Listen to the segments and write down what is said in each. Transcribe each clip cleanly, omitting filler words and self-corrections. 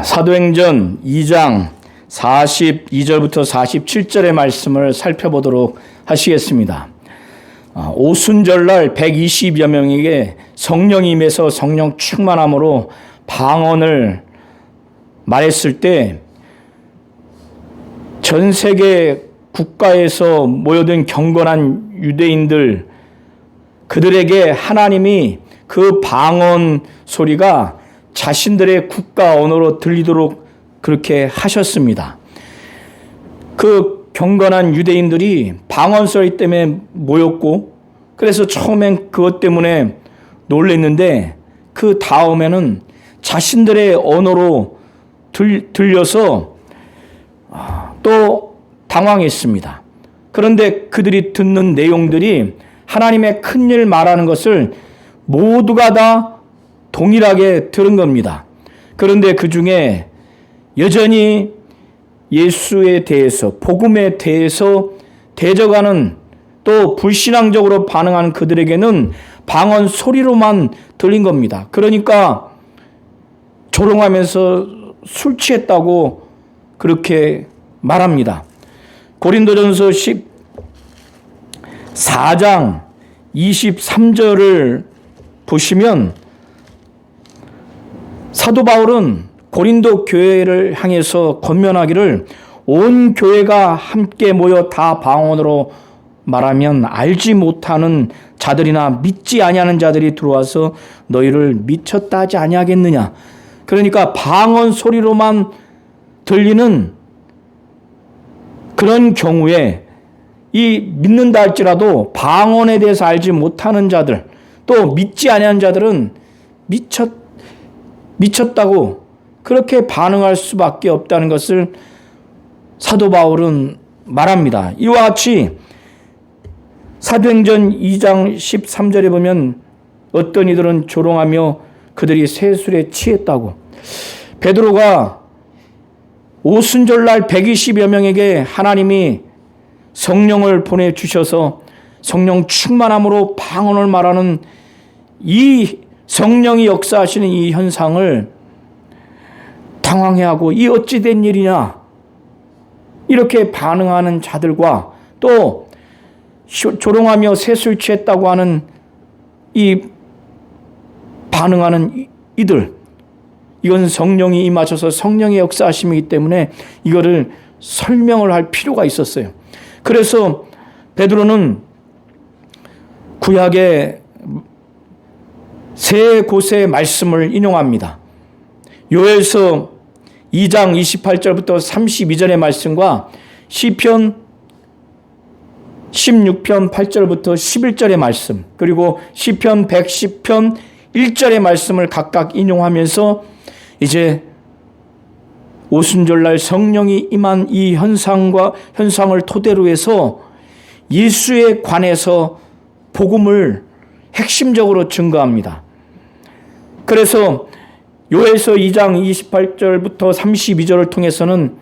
사도행전 2장 42절부터 47절의 말씀을 살펴보도록 하시겠습니다. 오순절날 120여 명에게 성령이 임해서 성령 충만함으로 방언을 말했을 때 전 세계 국가에서 모여든 경건한 유대인들, 그들에게 하나님이 그 방언 소리가 자신들의 국가 언어로 들리도록 그렇게 하셨습니다. 그 경건한 유대인들이 방언 소리 때문에 모였고, 그래서 처음엔 그것 때문에 놀랐는데 그 다음에는 자신들의 언어로 들려서 또 당황했습니다. 그런데 그들이 듣는 내용들이 하나님의 큰일 말하는 것을 모두가 다 동일하게 들은 겁니다. 그런데 그 중에 여전히 예수에 대해서, 복음에 대해서 대적하는, 또 불신앙적으로 반응하는 그들에게는 방언 소리로만 들린 겁니다. 그러니까 조롱하면서 술 취했다고 그렇게 말합니다. 고린도전서 14장 23절을 보시면 사도 바울은 고린도 교회를 향해서 권면하기를, 온 교회가 함께 모여 다 방언으로 말하면 알지 못하는 자들이나 믿지 아니하는 자들이 들어와서 너희를 미쳤다 하지 아니하겠느냐. 그러니까 방언 소리로만 들리는 그런 경우에 이 믿는다 할지라도 방언에 대해서 알지 못하는 자들, 또 믿지 아니하는 자들은 미쳤다고 그렇게 반응할 수밖에 없다는 것을 사도 바울은 말합니다. 이와 같이 사도행전 2장 13절에 보면 어떤 이들은 조롱하며 그들이 새술에 취했다고, 베드로가 오순절날 120여 명에게 하나님이 성령을 보내주셔서 성령 충만함으로 방언을 말하는 이 성령이 역사하시는 이 현상을 당황해하고 이 어찌 된 일이냐 이렇게 반응하는 자들과, 또 조롱하며 새술 취했다고 하는 이 반응하는 이들, 이건 성령이 임하셔서 성령의 역사하심이기 때문에 이거를 설명을 할 필요가 있었어요. 그래서 베드로는 구약의 세 곳의 말씀을 인용합니다. 요엘서 2장 28절부터 32절의 말씀과 시편 16편 8절부터 11절의 말씀, 그리고 시편 110편 1절의 말씀을 각각 인용하면서 이제 오순절날 성령이 임한 이 현상을 토대로 해서 예수에 관해서 복음을 핵심적으로 증거합니다. 그래서 요엘서 2장 28절부터 32절을 통해서는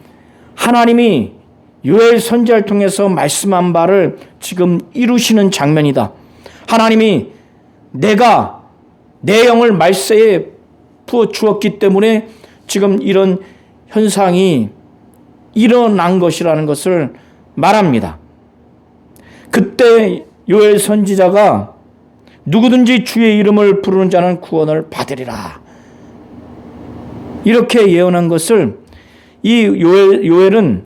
하나님이 요엘 선지자를 통해서 말씀한 바를 지금 이루시는 장면이다. 하나님이 내가 내 영을 말세에 부어 주었기 때문에 지금 이런 현상이 일어난 것이라는 것을 말합니다. 그때 요엘 선지자가 누구든지 주의 이름을 부르는 자는 구원을 받으리라, 이렇게 예언한 것을 이 요엘은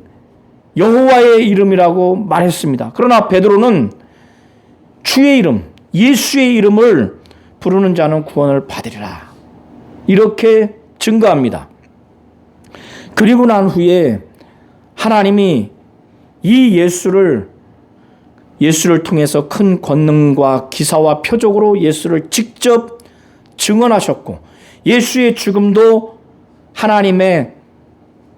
여호와의 이름이라고 말했습니다. 그러나 베드로는 주의 이름, 예수의 이름을 부르는 자는 구원을 받으리라, 이렇게 증거합니다. 그리고 난 후에 하나님이 이 예수를 통해서 큰 권능과 기사와 표적으로 예수를 직접 증언하셨고, 예수의 죽음도 하나님의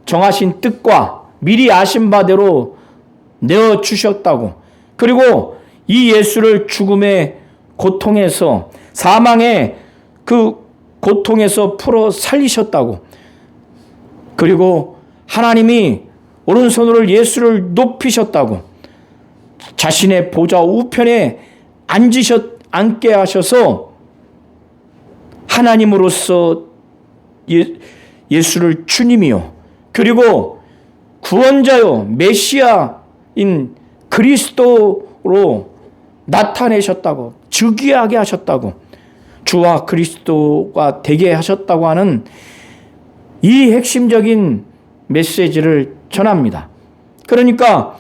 정하신 뜻과 미리 아신 바대로 내어주셨다고, 그리고 이 예수를 죽음의 고통에서, 사망의 그 고통에서 풀어 살리셨다고, 그리고 하나님이 오른손으로 예수를 높이셨다고, 자신의 보좌 우편에 앉게 하셔서 하나님으로서 예수를 주님이요 그리고 구원자요 메시아인 그리스도로 나타내셨다고, 즉위하게 하셨다고, 주와 그리스도가 되게 하셨다고 하는 이 핵심적인 메시지를 전합니다. 그러니까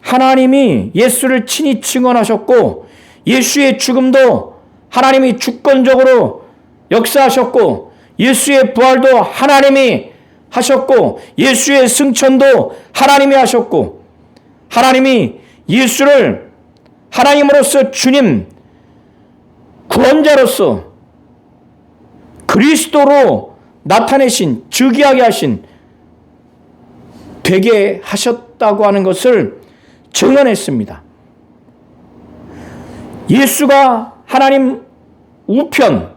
하나님이 예수를 친히 증언하셨고 예수의 죽음도 하나님이 주권적으로 역사하셨고 예수의 부활도 하나님이 하셨고 예수의 승천도 하나님이 하셨고 하나님이 예수를 하나님으로서 주님, 구원자로서 그리스도로 나타내신, 즉위하게 하신, 되게 하셨다고 하는 것을 증언했습니다. 예수가 하나님 우편,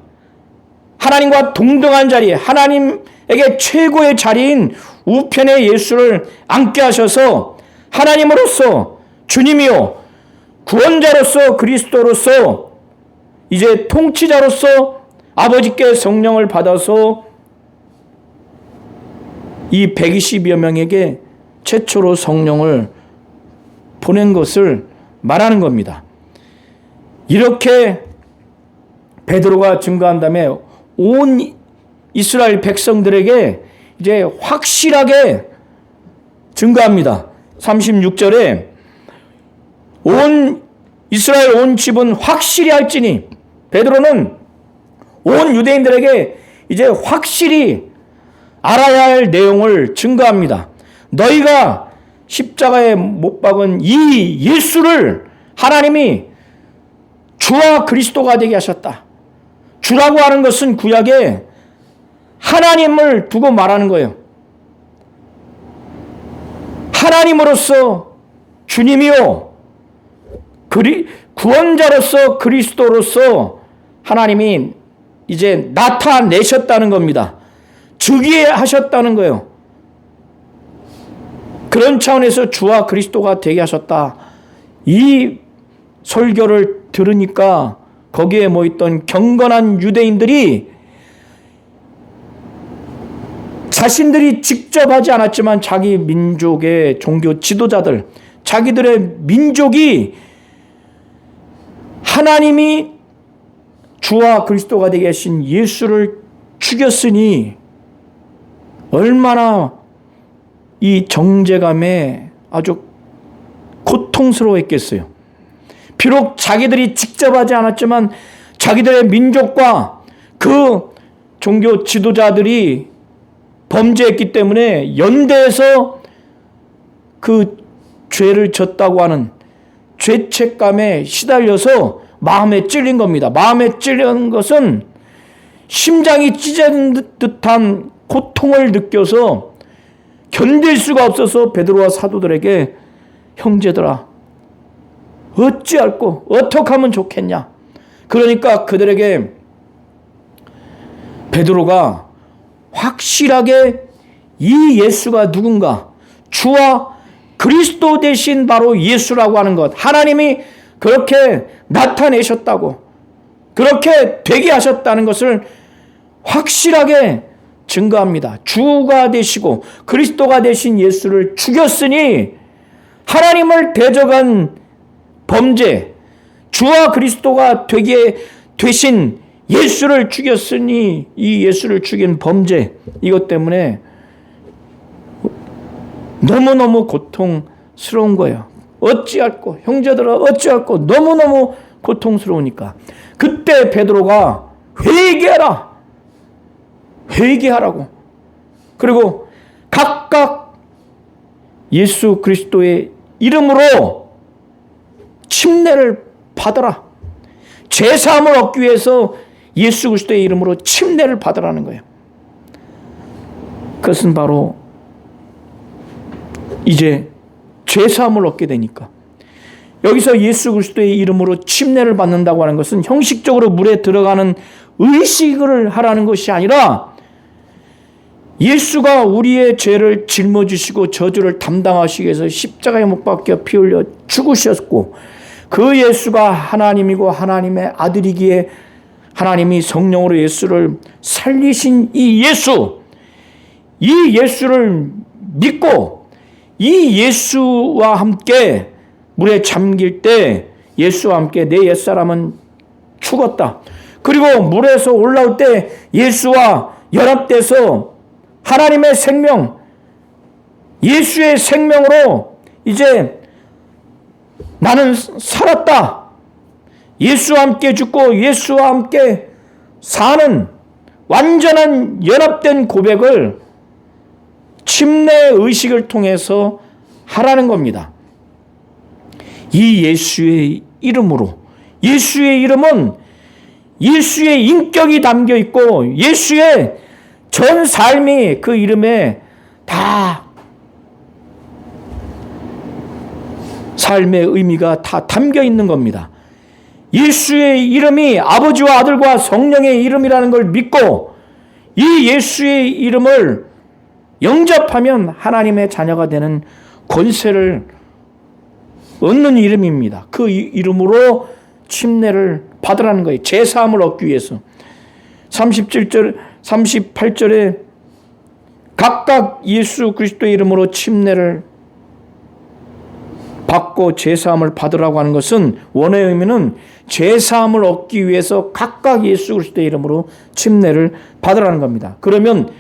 하나님과 동등한 자리에, 하나님에게 최고의 자리인 우편에 예수를 앉게 하셔서 하나님으로서 주님이요 구원자로서 그리스도로서 이제 통치자로서 아버지께 성령을 받아서 이 120여 명에게 최초로 성령을 보낸 것을 말하는 겁니다. 이렇게 베드로가 증거한 다음에 온 이스라엘 백성들에게 이제 확실하게 증거합니다. 36절에 온 이스라엘 온 집은 확실히 할지니, 베드로는 온 유대인들에게 이제 확실히 알아야 할 내용을 증거합니다. 너희가 십자가에 못 박은 이 예수를 하나님이 주와 그리스도가 되게 하셨다. 주라고 하는 것은 구약에 하나님을 두고 말하는 거예요. 하나님으로서 주님이요 구원자로서 그리스도로서 하나님이 이제 나타내셨다는 겁니다. 즉위하셨다는 거예요. 그런 차원에서 주와 그리스도가 되게 하셨다. 이 설교를 들으니까 거기에 모였던 경건한 유대인들이 자신들이 직접 하지 않았지만 자기 민족의 종교 지도자들, 자기들의 민족이 하나님이 주와 그리스도가 되게 하신 예수를 죽였으니 얼마나 이 정죄감에 아주 고통스러워했겠어요. 비록 자기들이 직접 하지 않았지만 자기들의 민족과 그 종교 지도자들이 범죄했기 때문에 연대해서 그 죄를 졌다고 하는 죄책감에 시달려서 마음에 찔린 겁니다. 마음에 찔린 것은 심장이 찢어진 듯한 고통을 느껴서 견딜 수가 없어서 베드로와 사도들에게 형제들아 어찌할꼬 어떻게 하면 좋겠냐. 그러니까 그들에게 베드로가 확실하게 이 예수가 누군가, 주와 그리스도 대신 바로 예수라고 하는 것, 하나님이 그렇게 나타내셨다고, 그렇게 되게 하셨다는 것을 확실하게 증거합니다. 주가 되시고 그리스도가 되신 예수를 죽였으니 하나님을 대적한 범죄, 주와 그리스도가 되게 되신 예수를 죽였으니 이 예수를 죽인 범죄, 이것 때문에 너무너무 고통스러운 거예요. 어찌할꼬 형제들아 어찌할꼬 너무너무 고통스러우니까 그때 베드로가 회개하라고, 그리고 각각 예수 그리스도의 이름으로 침례를 받아라. 죄사함을 얻기 위해서 예수 그리스도의 이름으로 침례를 받으라는 거예요. 그것은 바로 이제 죄사함을 얻게 되니까. 여기서 예수 그리스도의 이름으로 침례를 받는다고 하는 것은 형식적으로 물에 들어가는 의식을 하라는 것이 아니라 예수가 우리의 죄를 짊어지시고 저주를 담당하시기 위해서 십자가에 못 박혀 피 흘려 죽으셨고, 그 예수가 하나님이고 하나님의 아들이기에 하나님이 성령으로 예수를 살리신 이 예수, 이 예수를 믿고 이 예수와 함께 물에 잠길 때 예수와 함께 내 옛사람은 죽었다. 그리고 물에서 올라올 때 예수와 연합돼서 하나님의 생명, 예수의 생명으로 이제 나는 살았다. 예수와 함께 죽고 예수와 함께 사는 완전한 연합된 고백을 침례 의식을 통해서 하라는 겁니다. 이 예수의 이름으로, 예수의 이름은 예수의 인격이 담겨 있고 예수의 전 삶이 그 이름에 다 삶의 의미가 다 담겨 있는 겁니다. 예수의 이름이 아버지와 아들과 성령의 이름이라는 걸 믿고 이 예수의 이름을 영접하면 하나님의 자녀가 되는 권세를 얻는 이름입니다. 그 이름으로 침례를 받으라는 거예요. 제사함을 얻기 위해서. 38절에 각각 예수 그리스도의 이름으로 침례를 받고 제사함을 받으라고 하는 것은 원어의 의미는 제사함을 얻기 위해서 각각 예수 그리스도의 이름으로 침례를 받으라는 겁니다. 그러면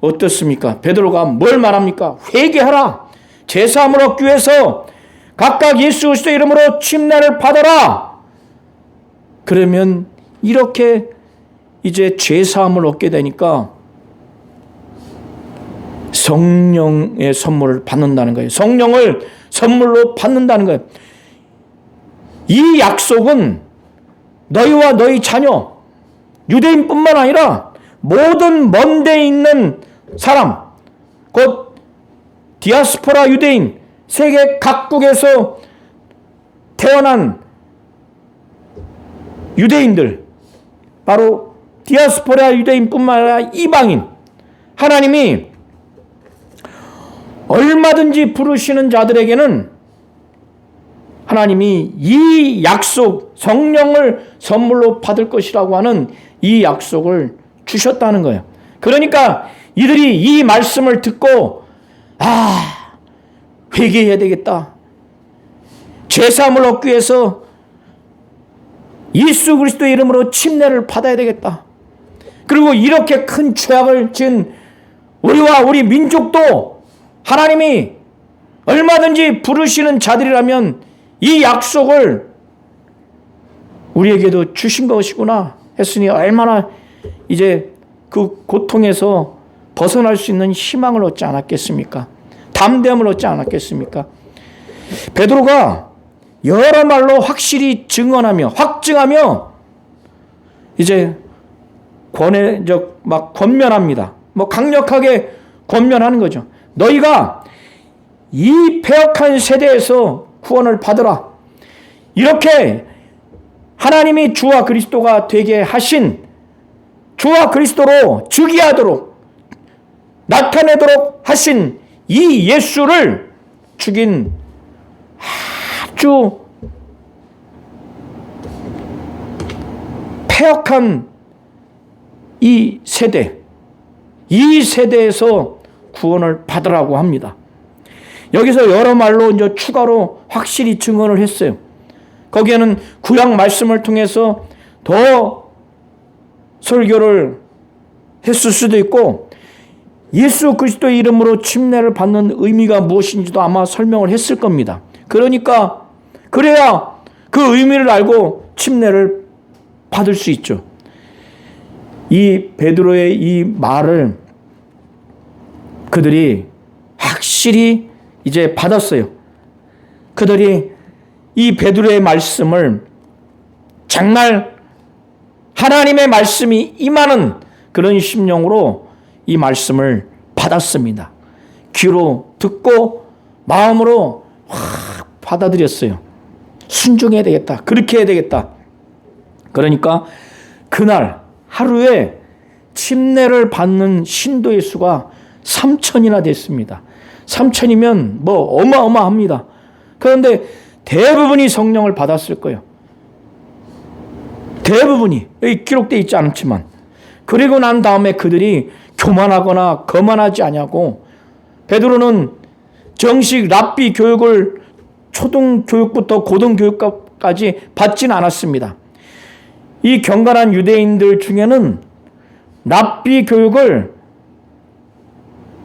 어떻습니까? 베드로가 뭘 말합니까? 회개하라. 제사함을 얻기 위해서 각각 예수 그리스도의 이름으로 침례를 받아라. 그러면 이렇게 이제 제사함을 얻게 되니까 성령의 선물을 받는다는 거예요. 성령을 선물로 받는다는 거예요. 이 약속은 너희와 너희 자녀, 유대인뿐만 아니라 모든 먼 데 있는 사람, 곧 디아스포라 유대인, 세계 각국에서 태어난 유대인들, 바로 디아스포라 유대인뿐만 아니라 이방인, 하나님이 얼마든지 부르시는 자들에게는 하나님이 이 약속, 성령을 선물로 받을 것이라고 하는 이 약속을 주셨다는 거예요. 그러니까 이들이 이 말씀을 듣고 회개해야 되겠다. 제사함을 얻기 위해서 예수 그리스도의 이름으로 침례를 받아야 되겠다. 그리고 이렇게 큰 죄악을 지은 우리와 우리 민족도 하나님이 얼마든지 부르시는 자들이라면 이 약속을 우리에게도 주신 것이구나 했으니 얼마나 이제 그 고통에서 벗어날 수 있는 희망을 얻지 않았겠습니까? 담대함을 얻지 않았겠습니까? 베드로가 여러 말로 확실히 증언하며 확증하며 이제 권면합니다. 강력하게 권면하는 거죠. 너희가 이 패역한 세대에서 구원을 받으라. 이렇게 하나님이 주와 그리스도가 되게 하신 주와 그리스도로 즉위하도록 나타내도록 하신 이 예수를 죽인 아주 패역한 이 세대에서 구원을 받으라고 합니다. 여기서 여러 말로 이제 추가로 확실히 증언을 했어요. 거기에는 구약 말씀을 통해서 더 설교를 했을 수도 있고 예수 그리스도의 이름으로 침례를 받는 의미가 무엇인지도 아마 설명을 했을 겁니다. 그러니까 그래야 그 의미를 알고 침례를 받을 수 있죠. 이 베드로의 이 말을 그들이 확실히 이제 받았어요. 그들이 이 베드로의 말씀을 정말 하나님의 말씀이 임하는 그런 심령으로 이 말씀을 받았습니다. 귀로 듣고 마음으로 확 받아들였어요. 순종해야 되겠다. 그렇게 해야 되겠다. 그러니까 그날 하루에 침례를 받는 신도의 수가 3,000이나 됐습니다. 3,000이면 어마어마합니다. 그런데 대부분이 성령을 받았을 거예요. 대부분이 여기 기록되어 있지 않지만 그리고 난 다음에 그들이 교만하거나 거만하지 아니하고, 베드로는 정식 랍비 교육을 초등교육부터 고등교육까지 받지는 않았습니다. 이 경건한 유대인들 중에는 랍비 교육을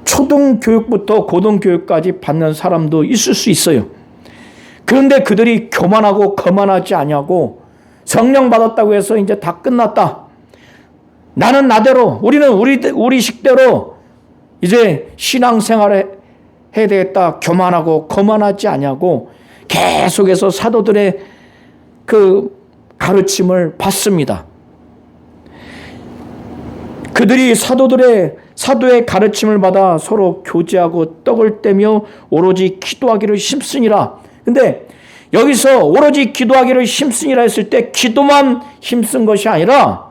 초등교육부터 고등교육까지 받는 사람도 있을 수 있어요. 그런데 그들이 교만하고 거만하지 아니하고 성령 받았다고 해서 이제 다 끝났다, 나는 나대로, 우리는 우리 식대로 이제 신앙생활을 해야 되겠다, 교만하고 거만하지 아니하고 계속해서 사도들의 그 가르침을 받습니다. 그들이 사도의 가르침을 받아 서로 교제하고 떡을 떼며 오로지 기도하기를 힘쓰니라. 근데 여기서 오로지 기도하기를 힘쓰니라 했을 때 기도만 힘쓴 것이 아니라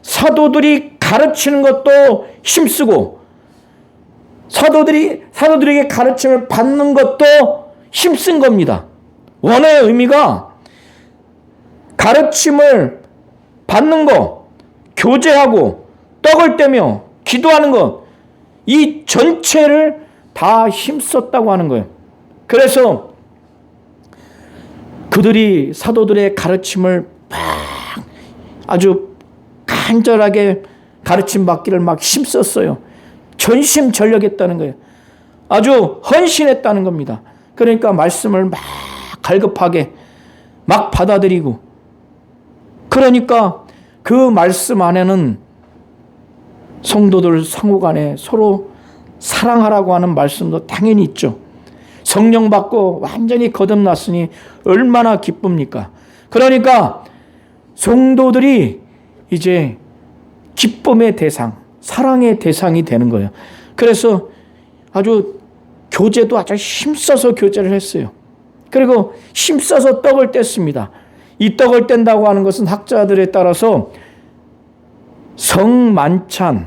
사도들이 가르치는 것도 힘쓰고 사도들에게 가르침을 받는 것도 힘쓴 겁니다. 원어의 의미가 가르침을 받는 거, 교제하고 떡을 떼며 기도하는 것, 이 전체를 다 힘썼다고 하는 거예요. 그래서 그들이 사도들의 가르침을 막 아주 간절하게 가르침 받기를 막 힘썼어요. 전심전력했다는 거예요. 아주 헌신했다는 겁니다. 그러니까 말씀을 막 갈급하게 막 받아들이고, 그러니까 그 말씀 안에는 성도들 상호간에 서로 사랑하라고 하는 말씀도 당연히 있죠. 성령 받고 완전히 거듭났으니 얼마나 기쁩니까? 그러니까 성도들이 이제 기쁨의 대상, 사랑의 대상이 되는 거예요. 그래서 아주 교제도 아주 힘써서 교제를 했어요. 그리고 힘써서 떡을 뗐습니다. 이 떡을 뗀다고 하는 것은 학자들에 따라서 성만찬을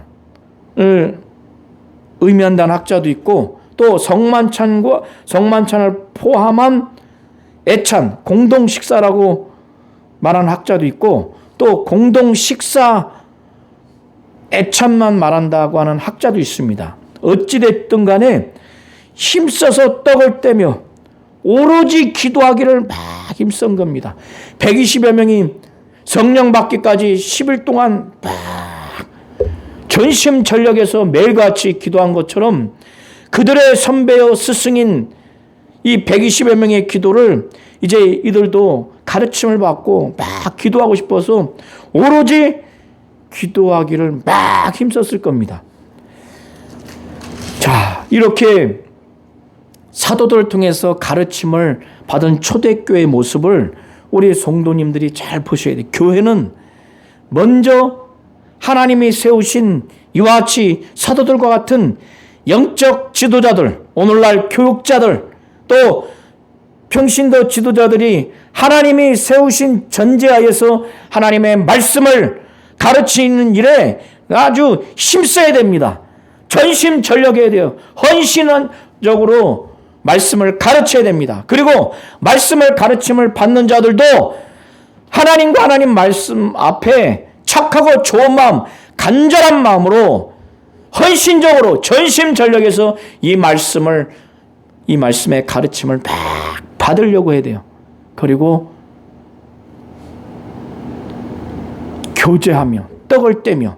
의미한다는 학자도 있고, 또 성만찬을 포함한 애찬, 공동 식사라고 말하는 학자도 있고, 또 공동 식사 애찬만 말한다고 하는 학자도 있습니다. 어찌됐든 간에 힘써서 떡을 떼며 오로지 기도하기를 막 힘쓴 겁니다. 120여 명이 성령 받기까지 10일 동안 막 전심전력해서 매일같이 기도한 것처럼 그들의 선배여 스승인 이 120여 명의 기도를 이제 이들도 가르침을 받고 막 기도하고 싶어서 오로지 기도하기를 막 힘썼을 겁니다. 자, 이렇게 사도들을 통해서 가르침을 받은 초대교회의 모습을 우리 성도님들이 잘 보셔야 돼요. 교회는 먼저 하나님이 세우신 이와 같이 사도들과 같은 영적 지도자들, 오늘날 교육자들, 또 평신도 지도자들이 하나님이 세우신 전제하에서 하나님의 말씀을 가르치는 일에 아주 힘써야 됩니다. 전심전력해야 돼요. 헌신적으로 말씀을 가르쳐야 됩니다. 그리고 말씀을 가르침을 받는 자들도 하나님과 하나님 말씀 앞에 착하고 좋은 마음, 간절한 마음으로 헌신적으로 전심전력해서 이 말씀의 가르침을 막 받으려고 해야 돼요. 그리고 교제하며 떡을 떼며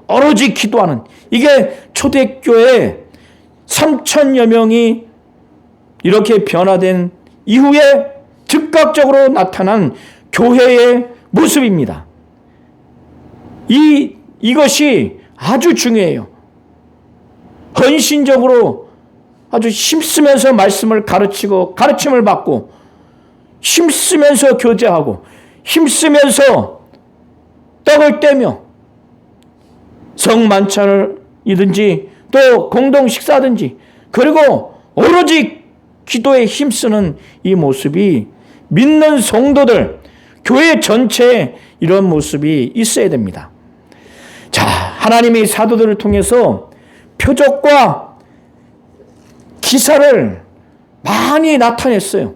오로지 기도하는, 이게 초대교회 3,000여 명이 이렇게 변화된 이후에 즉각적으로 나타난 교회의 모습입니다. 이것이 아주 중요해요. 헌신적으로 아주 힘쓰면서 말씀을 가르치고 가르침을 받고, 힘쓰면서 교제하고, 힘쓰면서 떡을 떼며 성만찬이든지 또 공동 식사든지, 그리고 오로지 기도에 힘쓰는 이 모습이 믿는 성도들, 교회 전체에 이런 모습이 있어야 됩니다. 자, 하나님이 사도들을 통해서 표적과 기사를 많이 나타냈어요.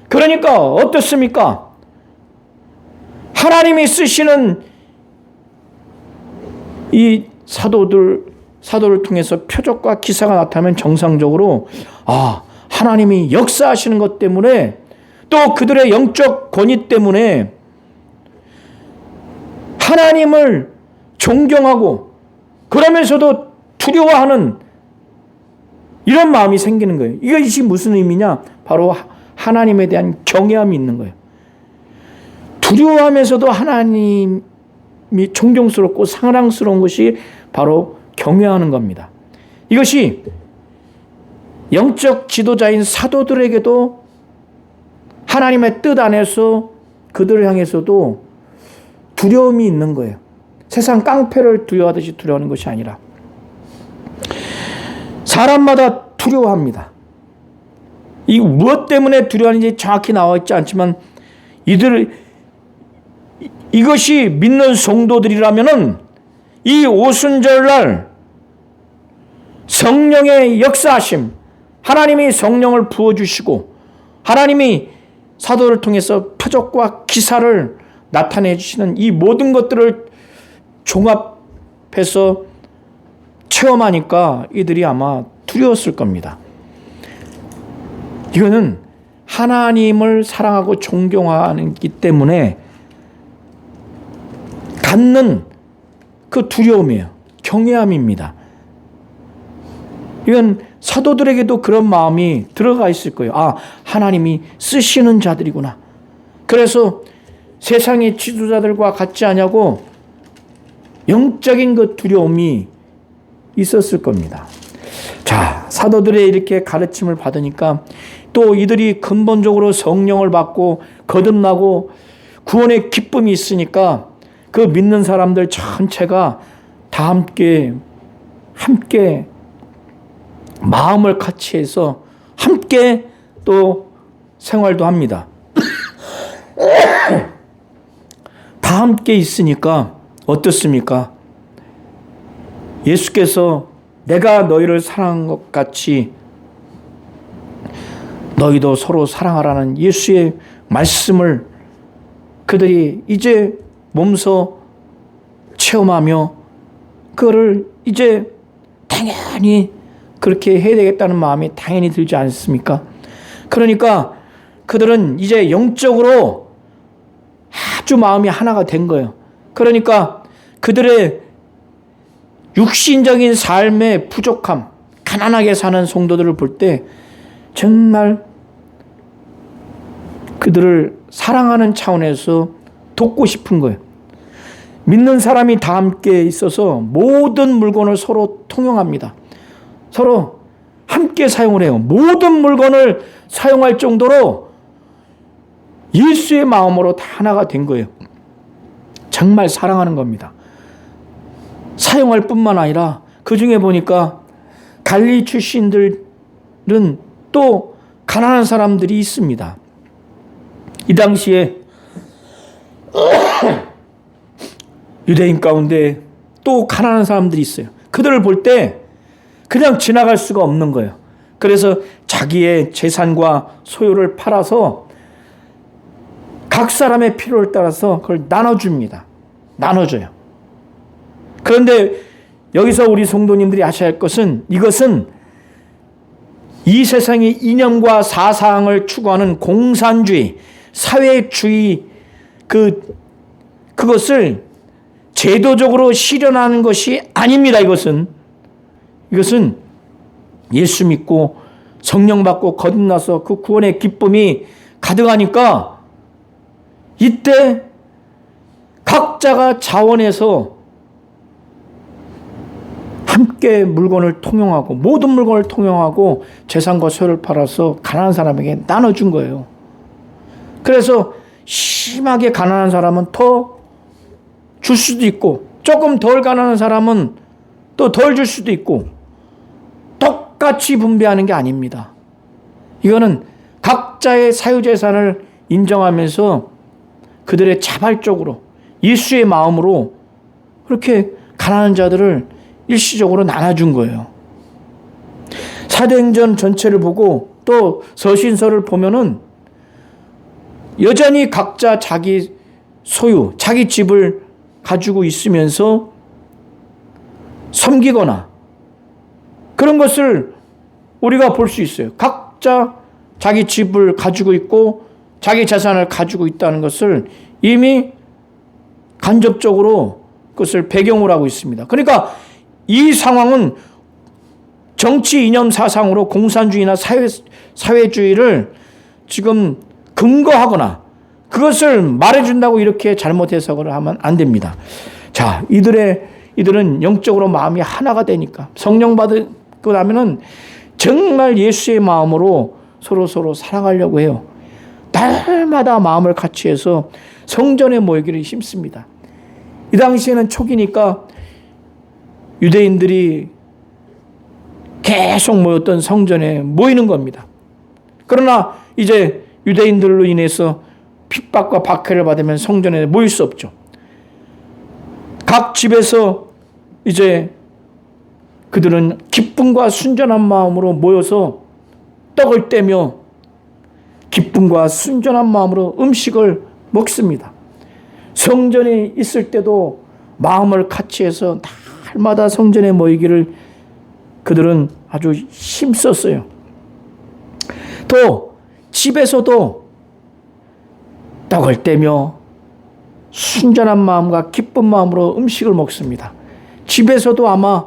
그러니까 어떻습니까? 하나님이 쓰시는 이 사도를 통해서 표적과 기사가 나타나면 정상적으로 하나님이 역사하시는 것 때문에 또 그들의 영적 권위 때문에 하나님을 존경하고 그러면서도 두려워하는 이런 마음이 생기는 거예요. 이것이 무슨 의미냐? 바로 하나님에 대한 경외함이 있는 거예요. 두려워하면서도 하나님이 존경스럽고 사랑스러운 것이 바로 경외하는 겁니다. 이것이 영적 지도자인 사도들에게도 하나님의 뜻 안에서 그들을 향해서도 두려움이 있는 거예요. 세상 깡패를 두려워하듯이 두려워하는 것이 아니라 사람마다 두려워합니다. 이 무엇 때문에 두려워하는지 정확히 나와 있지 않지만 이것이 믿는 성도들이라면은 이 오순절날 성령의 역사하심, 하나님이 성령을 부어주시고 하나님이 사도를 통해서 표적과 기사를 나타내 주시는 이 모든 것들을 종합해서 체험하니까 이들이 아마 두려웠을 겁니다. 이거는 하나님을 사랑하고 존경하기 때문에 갖는 그 두려움이에요. 경외함입니다. 이건 사도들에게도 그런 마음이 들어가 있을 거예요. 하나님이 쓰시는 자들이구나. 그래서 세상의 지도자들과 같지 않냐고 영적인 그 두려움이 있었을 겁니다. 자, 사도들의 이렇게 가르침을 받으니까 또 이들이 근본적으로 성령을 받고 거듭나고 구원의 기쁨이 있으니까 그 믿는 사람들 전체가 다 함께 마음을 같이 해서 함께 또 생활도 합니다. 다 함께 있으니까 어떻습니까? 예수께서 내가 너희를 사랑한 것 같이 너희도 서로 사랑하라는 예수의 말씀을 그들이 이제 몸소 체험하며 그거를 이제 당연히 그렇게 해야 되겠다는 마음이 당연히 들지 않습니까? 그러니까 그들은 이제 영적으로 아주 마음이 하나가 된 거예요. 그러니까 그들의 육신적인 삶의 부족함, 가난하게 사는 성도들을 볼 때 정말 그들을 사랑하는 차원에서 돕고 싶은 거예요. 믿는 사람이 다 함께 있어서 모든 물건을 서로 통용합니다. 서로 함께 사용을 해요. 모든 물건을 사용할 정도로 예수의 마음으로 다 하나가 된 거예요. 정말 사랑하는 겁니다. 사용할 뿐만 아니라 그 중에 보니까 갈릴리 출신들은 또 가난한 사람들이 있습니다. 이 당시에 유대인 가운데 또 가난한 사람들이 있어요. 그들을 볼 때 그냥 지나갈 수가 없는 거예요. 그래서 자기의 재산과 소유를 팔아서 각 사람의 필요를 따라서 그걸 나눠줍니다. 나눠줘요. 그런데 여기서 우리 성도님들이 아셔야 할 것은 이것은 이 세상의 이념과 사상을 추구하는 공산주의, 사회주의 그것을 제도적으로 실현하는 것이 아닙니다. 이것은 예수 믿고 성령 받고 거듭나서 그 구원의 기쁨이 가득하니까 이때 각자가 자원해서 함께 물건을 통용하고 모든 물건을 통용하고 재산과 소유를 팔아서 가난한 사람에게 나눠준 거예요. 그래서 심하게 가난한 사람은 더 줄 수도 있고 조금 덜 가난한 사람은 또 덜 줄 수도 있고 똑같이 분배하는 게 아닙니다. 이거는 각자의 사유재산을 인정하면서 그들의 자발적으로 예수의 마음으로 그렇게 가난한 자들을 일시적으로 나눠준 거예요. 사도행전 전체를 보고 또 서신서를 보면은 여전히 각자 자기 소유, 자기 집을 가지고 있으면서 섬기거나 그런 것을 우리가 볼 수 있어요. 각자 자기 집을 가지고 있고 자기 재산을 가지고 있다는 것을 이미 간접적으로 그것을 배경으로 하고 있습니다. 그러니까 이 상황은 정치 이념 사상으로 공산주의나 사회주의를 지금 근거하거나 그것을 말해준다고 이렇게 잘못 해석을 하면 안 됩니다. 자, 이들은 영적으로 마음이 하나가 되니까 성령 받고 나면은 정말 예수의 마음으로 서로 사랑하려고 해요. 날마다 마음을 같이 해서 성전에 모이기를 힘씁니다. 이 당시에는 초기니까 유대인들이 계속 모였던 성전에 모이는 겁니다. 그러나 이제 유대인들로 인해서 핍박과 박해를 받으면 성전에 모일 수 없죠. 각 집에서 이제 그들은 기쁨과 순전한 마음으로 모여서 떡을 떼며 기쁨과 순전한 마음으로 음식을 먹습니다. 성전에 있을 때도 마음을 같이 해서 날마다 성전에 모이기를 그들은 아주 힘썼어요. 또 집에서도 떡을 떼며 순전한 마음과 기쁜 마음으로 음식을 먹습니다. 집에서도 아마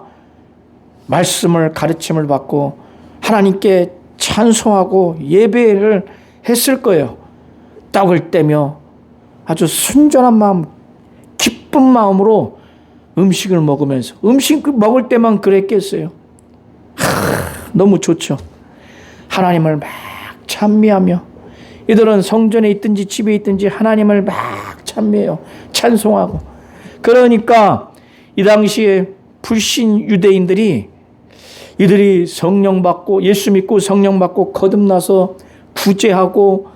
말씀을 가르침을 받고 하나님께 찬송하고 예배를 했을 거예요. 떡을 떼며 아주 순전한 마음, 기쁜 마음으로 음식을 먹으면서 음식 먹을 때만 그랬겠어요. 너무 좋죠. 하나님을 막 찬미하며 이들은 성전에 있든지 집에 있든지 하나님을 막 찬미해요. 찬송하고. 그러니까 이 당시에 불신 유대인들이 이들이 성령 받고 예수 믿고 성령 받고 거듭나서 구제하고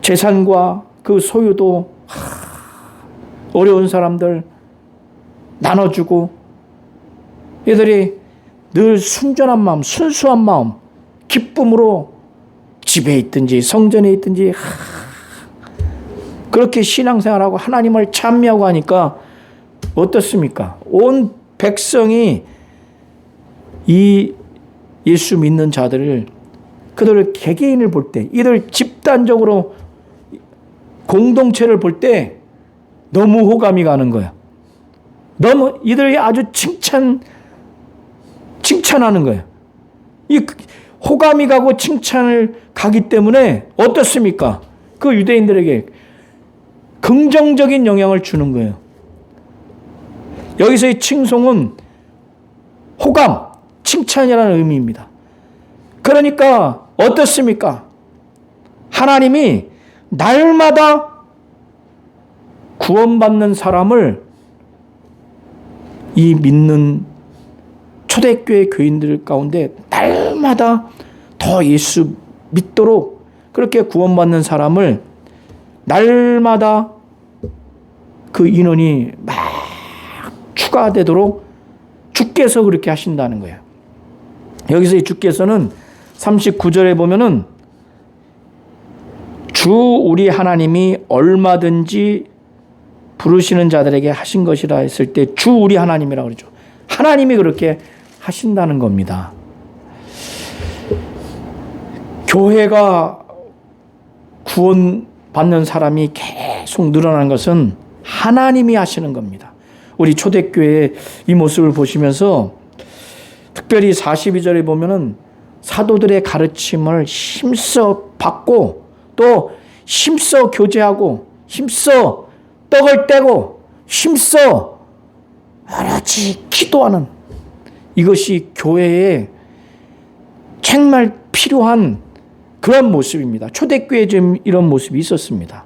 재산과 그 소유도 어려운 사람들 나눠주고 이들이 늘 순전한 마음, 순수한 마음, 기쁨으로 집에 있든지 성전에 있든지 그렇게 신앙생활하고 하나님을 찬미하고 하니까 어떻습니까? 온 백성이 이 예수 믿는 자들을 그들을 개개인을 볼 때 이들 집단적으로 공동체를 볼 때 너무 호감이 가는 거야. 너무 이들이 아주 칭찬하는 거예요. 이 호감이 가고 칭찬을 가기 때문에 어떻습니까? 그 유대인들에게 긍정적인 영향을 주는 거예요. 여기서의 칭송은 호감, 칭찬이라는 의미입니다. 그러니까 어떻습니까? 하나님이 날마다 구원받는 사람을 이 믿는 초대교회 교인들 가운데 날마다 더 예수 믿도록 그렇게 구원받는 사람을 날마다 그 인원이 막 추가되도록 주께서 그렇게 하신다는 거예요. 여기서 이 주께서는 39절에 보면은 주 우리 하나님이 얼마든지 부르시는 자들에게 하신 것이라 했을 때 주 우리 하나님이라고 그러죠. 하나님이 그렇게 하신다는 겁니다. 교회가 구원받는 사람이 계속 늘어나는 것은 하나님이 하시는 겁니다. 우리 초대교회의 이 모습을 보시면서 특별히 42절에 보면은 사도들의 가르침을 힘써 받고 또 힘써 교제하고 힘써 떡을 떼고 힘써 오로지 기도하는 이것이 교회에 정말 필요한 그런 모습입니다. 초대교회에 좀 이런 모습이 있었습니다.